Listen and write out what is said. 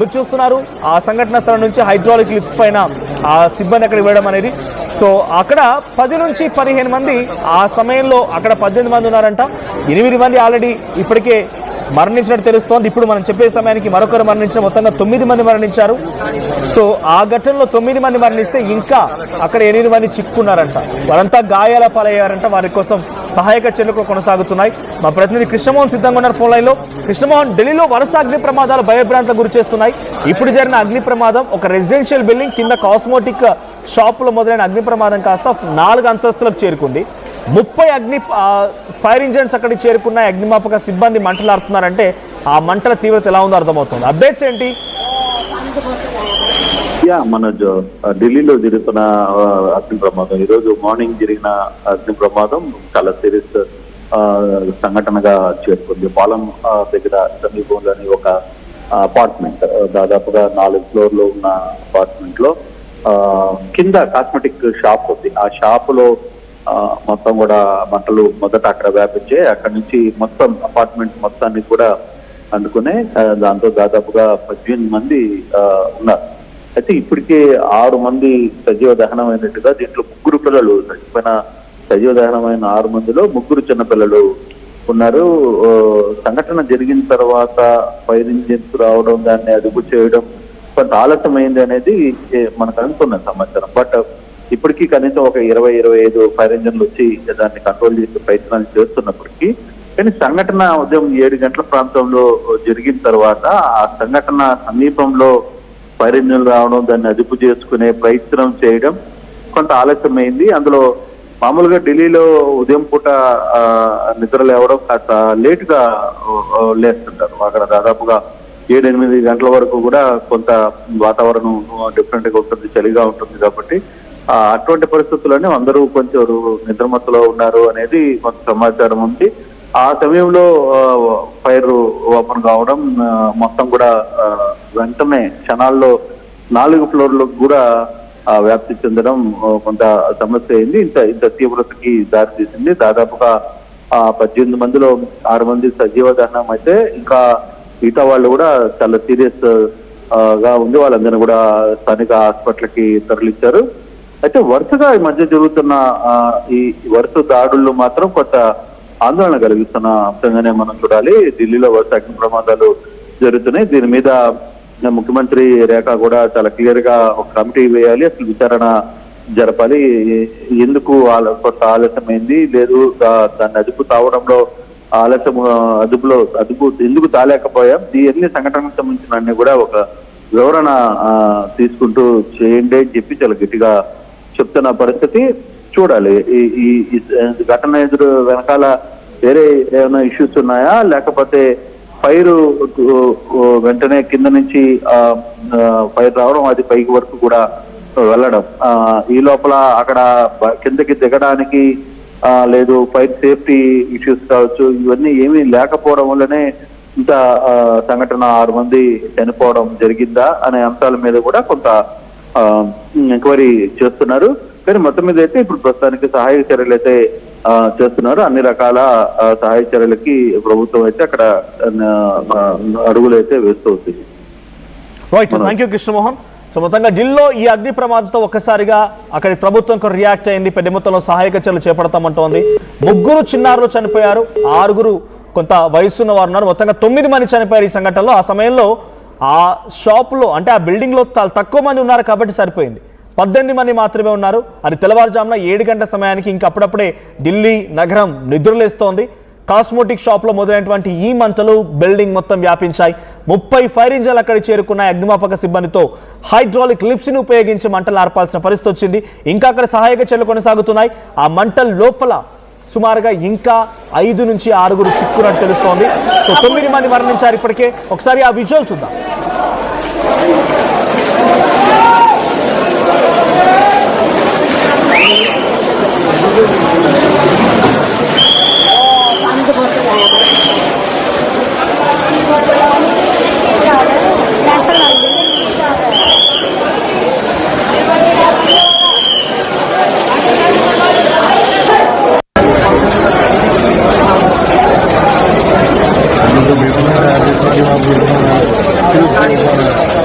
మీరు చూస్తున్నారు ఆ సంఘటన స్థలం నుంచి హైడ్రాలిక్ లిఫ్ట్స్ పైన ఆ సిబ్బంది అక్కడ ఇవ్వడం అనేది. సో అక్కడ 10 నుంచి 15 మంది ఆ సమయంలో అక్కడ 18 మంది ఉన్నారంట. 8 మంది ఆల్రెడీ ఇప్పటికే మరణించినట్టు తెలుస్తోంది. ఇప్పుడు మనం చెప్పే సమయానికి మరొకరు మరణించిన మొత్తంగా 9 మంది మరణించారు. సో ఆ ఘటనలో 9 మంది మరణిస్తే ఇంకా అక్కడ 8 మంది చిక్కున్నారంట. వారంతా గాయాల పాలయ్యారంట. వారి కోసం సహాయక చర్యలు కొనసాగుతున్నాయి. మా ప్రతినిధి కృష్ణమోహన్ సిద్ధంగా ఉన్నారు ఫోన్ లైన్లో. కృష్ణమోహన్, ఢిల్లీలో వరుస అగ్ని ప్రమాదాలు భయభ్రాంతలకు గురి చేస్తున్నాయి. ఇప్పుడు జరిగిన అగ్ని ప్రమాదం ఒక రెసిడెన్షియల్ బిల్డింగ్ కింద కాస్మోటిక్ షాపులో మొదలైన అగ్ని ప్రమాదం కాస్త 4 అంతస్తులకు చేరుకుంది. 30 ఫైర్ ఇంజన్స్ అక్కడికి చేరుకున్నాయి. అగ్నిమాపక సిబ్బంది మంటలాడుతున్నారంటే ఆ మంటల తీవ్రత ఎలా ఉందో అర్థమవుతుంది. అప్డేట్స్ ఏంటి? మనోజ్, ఢిల్లీలో జరుగుతున్న అగ్ని ప్రమాదం, ఈరోజు మార్నింగ్ జరిగిన అగ్ని ప్రమాదం చాలా సీరియస్ సంఘటనగా చేరుకుంది. పాలం దగ్గర సమీపంలోని ఒక అపార్ట్మెంట్, దాదాపుగా 4 ఫ్లోర్లో ఉన్న అపార్ట్మెంట్ లో కింద కాస్మెటిక్ షాప్ ఉంది. ఆ షాపులో మొత్తం కూడా మంటలు మొదట అక్కడ వ్యాపించాయి. అక్కడి నుంచి మొత్తం అపార్ట్మెంట్ మొత్తాన్ని కూడా అందుకునే దాంతో దాదాపుగా 18 మంది ఉన్నారు. అయితే ఇప్పటికే 6 మంది సజీవ దహనమైనట్టుగా, దీంట్లో 3 పిల్లలు చచ్చిపోయిన సజీవ దహనమైన 6 మందిలో 3 చిన్నపిల్లలు ఉన్నారు. సంఘటన జరిగిన తర్వాత ఫైర్ ఇంజిన్స్ రావడం, దాన్ని అదుపు చేయడం కొంత ఆలస్యమైంది అనేది మనకు అనుకున్న సమాచారం. బట్ ఇప్పటికీ కనీసం ఒక 20-25 ఫైర్ ఇంజన్లు వచ్చి దాన్ని కంట్రోల్ చేసే ప్రయత్నాలు చేస్తున్నప్పటికీ, కానీ సంఘటన ఉదయం 7 గంటల ప్రాంతంలో జరిగిన తర్వాత ఆ సంఘటన సమీపంలో ఫైర్ ఇంజన్లు రావడం, దాన్ని అదుపు చేసుకునే ప్రయత్నం చేయడం కొంత ఆలస్యమైంది. అందులో మామూలుగా ఢిల్లీలో ఉదయం పూట నిద్ర లేవడం కాస్త లేటుగా లేస్తుంటారు. అక్కడ దాదాపుగా 7-8 గంటల వరకు కూడా కొంత వాతావరణం డిఫరెంట్ గా ఉంటుంది, చలిగా ఉంటుంది. కాబట్టి అటువంటి పరిస్థితుల్లోనే అందరూ కొంచెం నిద్రమత్తులో ఉన్నారు అనేది కొంత సమాచారం ఉంది. ఆ సమయంలో ఫైర్ ఓపెన్ కావడం, మొత్తం కూడా వెంటనే క్షణాల్లో 4 ఫ్లోర్లకు కూడా వ్యాప్తి చెందడం కొంత సమస్య అయింది. ఇంత తీవ్రతకి దారితీసింది. దాదాపుగా 18 మందిలో 6 మంది సజీవ దహనం అయితే ఇంకా మిగతా వాళ్ళు కూడా చాలా సీరియస్ గా ఉంది. వాళ్ళందరినీ కూడా స్థానిక హాస్పిటల్కి తరలించారు. అయితే వరుసగా ఈ మధ్య జరుగుతున్న ఈ వరుస దాడుల్లో మాత్రం కొంత ఆందోళన కలిగిస్తున్న అంశంగానే మనం చూడాలి. ఢిల్లీలో వరుస అగ్ని ప్రమాదాలు జరుగుతున్నాయి. దీని మీద ముఖ్యమంత్రి రేఖ కూడా చాలా క్లియర్ గా ఒక కమిటీ వేయాలి, అసలు విచారణ జరపాలి. ఎందుకు కొంత ఆలస్యమైంది, లేదు దాన్ని అదుపు తావడంలో ఆలస్యం, అదుపు ఎందుకు తాలేకపోయాం, ఈ అన్ని సంఘటనకు సంబంధించిన అన్ని కూడా ఒక వివరణ తీసుకుంటూ చేయండి అని చెప్పి చాలా గట్టిగా చెప్తున్న పరిస్థితి చూడాలి. ఈ ఘటన వెనకాల వేరే ఏమైనా ఇష్యూస్ ఉన్నాయా, లేకపోతే ఫైర్ వెంటనే కింద నుంచి ఫైర్ రావడం, అది పైకి వరకు కూడా వెళ్ళడం, ఈ లోపల అక్కడ కిందకి దిగడానికి లేదు ఫైర్ సేఫ్టీ ఇష్యూస్ కావచ్చు, ఇవన్నీ ఏమీ లేకపోవడం వల్లనే ఇంత సంఘటన 6 మంది చనిపోవడం జరిగిందా అనే అంశాల మీద కూడా కొంత ఎంక్వైరీ చేస్తున్నారు. కానీ మొత్తం మీద అయితే ఇప్పుడు ప్రస్తుతానికి సహాయక చర్యలు అయితే చేస్తున్నారు. అన్ని రకాల సహాయ చర్యలకి ప్రభుత్వం అయితే అక్కడ అడుగులు అయితే వేస్తూ ఉంది. Right, thank you Krishnamohan. So మొత్తంగా ఢిల్లీలో ఈ అగ్ని ప్రమాదంతో ఒక్కసారిగా అక్కడి ప్రభుత్వం రియాక్ట్ అయింది, పెద్ద మొత్తంలో సహాయక చర్యలు చేపడతామంటోంది. 3 చిన్నారులు చనిపోయారు, 6 కొంత వయసున్న వారు ఉన్నారు. మొత్తంగా 9 మంది చనిపోయారు ఈ సంఘటనలో. ఆ సమయంలో ఆ షాపులో, అంటే ఆ బిల్డింగ్లో తక్కువ మంది ఉన్నారు కాబట్టి సరిపోయింది. 18 మంది మాత్రమే ఉన్నారు. అది తెల్లవారుజామున 7 గంటల సమయానికి ఇంకప్పుడప్పుడే ఢిల్లీ నగరం నిద్రలేస్తోంది. కాస్మోటిక్ షాప్లో మొదలైనటువంటి ఈ మంటలు బిల్డింగ్ మొత్తం వ్యాపించాయి. 30 ఫైర్ ఇంజన్లు అక్కడికి చేరుకున్నాయి. అగ్నిమాపక సిబ్బందితో హైడ్రాలిక్ లిఫ్ట్స్ ని ఉపయోగించి మంటలు ఆర్పాల్సిన పరిస్థితి వచ్చింది. ఇంకా అక్కడ సహాయక చర్యలు కొనసాగుతున్నాయి. ఆ మంటల లోపల సుమారుగా ఇంకా 5 నుంచి 6 చిక్కున్నట్టు తెలుస్తోంది. సో 9 మంది మరణించారు ఇప్పటికే. ఒకసారి ఆ విజువల్ చూద్దాం. Gracias.